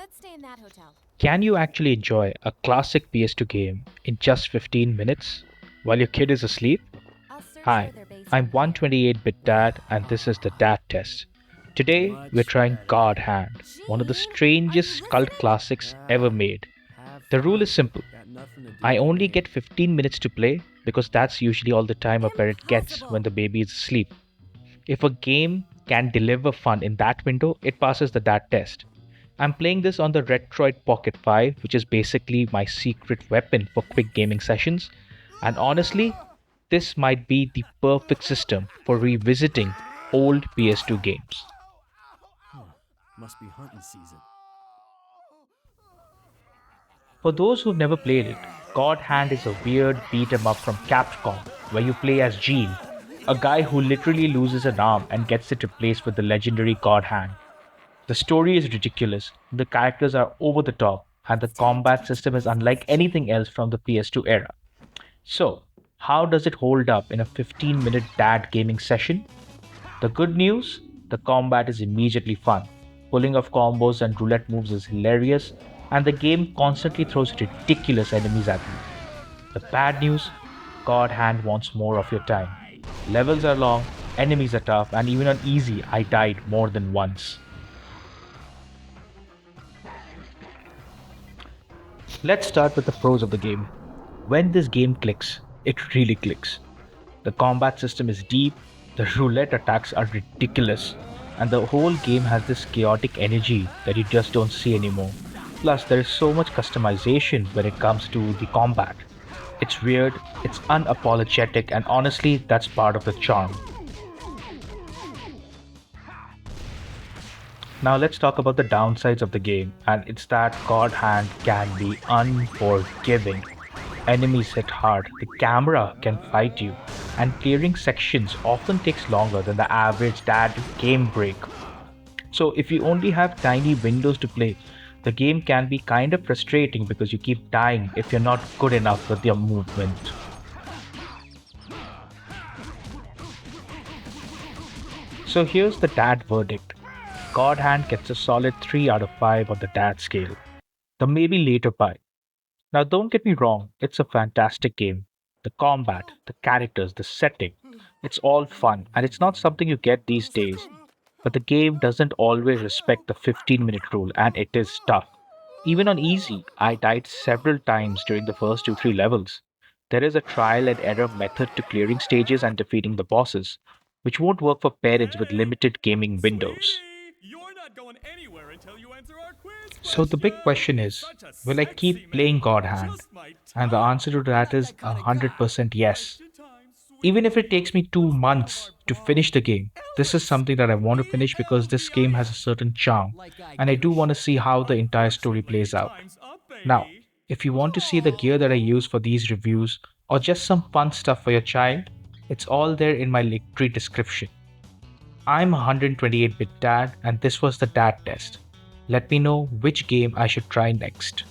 Let's stay in that hotel. Can you actually enjoy a classic PS2 game in just 15 minutes while your kid is asleep? I'll search Hi, for their base I'm from here. 128-bit Dad and this is the Dad Test. Today we're Much trying better. God Hand, one of the Gee, are you strangest cult listening? classics ever made. Have The rule fun. is simple. Got nothing to do I with only me. get 15 minutes to play because that's usually all the time a parent gets when Impossible. the baby is asleep. If a game can deliver fun in that window, it passes the Dad Test. I'm playing this on the Retroid Pocket 5, which is basically my secret weapon for quick gaming sessions. And honestly, this might be the perfect system for revisiting old PS2 games. Huh. Must be hunting season. For those who've never played it, God Hand is a weird beat 'em up from Capcom where you play as Gene, a guy who literally loses an arm and gets it replaced with the legendary God Hand. The story is ridiculous, the characters are over the top, and the combat system is unlike anything else from the PS2 era. So, how does it hold up in a 15-minute dad gaming session? The good news, the combat is immediately fun. Pulling off combos and roulette moves is hilarious, and the game constantly throws ridiculous enemies at you. The bad news, God Hand wants more of your time. Levels are long, enemies are tough, and even on easy, I died more than once. Let's start with the pros of the game. When this game clicks, it really clicks. The combat system is deep, the roulette attacks are ridiculous, and the whole game has this chaotic energy that you just don't see anymore. Plus, there is so much customization when it comes to the combat. It's weird, it's unapologetic, and honestly, that's part of the charm. Now, let's talk about the downsides of the game, and it's that God Hand can be unforgiving. Enemies hit hard, the camera can fight you, and clearing sections often takes longer than the average dad game break. So, if you only have tiny windows to play, the game can be kind of frustrating because you keep dying if you're not good enough with your movement. So, here's the dad verdict. God Hand gets a solid 3 out of 5 on the dad scale. The maybe later pie. Now, don't get me wrong, it's a fantastic game. The combat, the characters, the setting, it's all fun, and it's not something you get these days. But the game doesn't always respect the 15-minute rule, and it is tough. Even on easy, I died several times during the first 2 3 levels. There is a trial and error method to clearing stages and defeating the bosses, which won't work for parents with Hey, limited gaming windows. sweetie, you're not going anywhere until you answer our quiz So the big question question. is, Such a will I sexy keep playing man. God Hand? Just my And the type. answer to that Not is that kind of guy. 100% yes. Question time, Even if it sweetie. takes me two Let's have our months to ball. finish the game, this is Elvis. something that I want to finish because this game has a ELVIS. certain charm, Like I and I give a do want to see shit. how the entire story plays Unfortunately, out. time's up, Now, baby. if you want to see the gear that I Oh. use for these reviews, or just some fun stuff for your child, it's all there in my Linktree description. I'm a 128-bit dad, and this was the dad test. Let me know which game I should try next.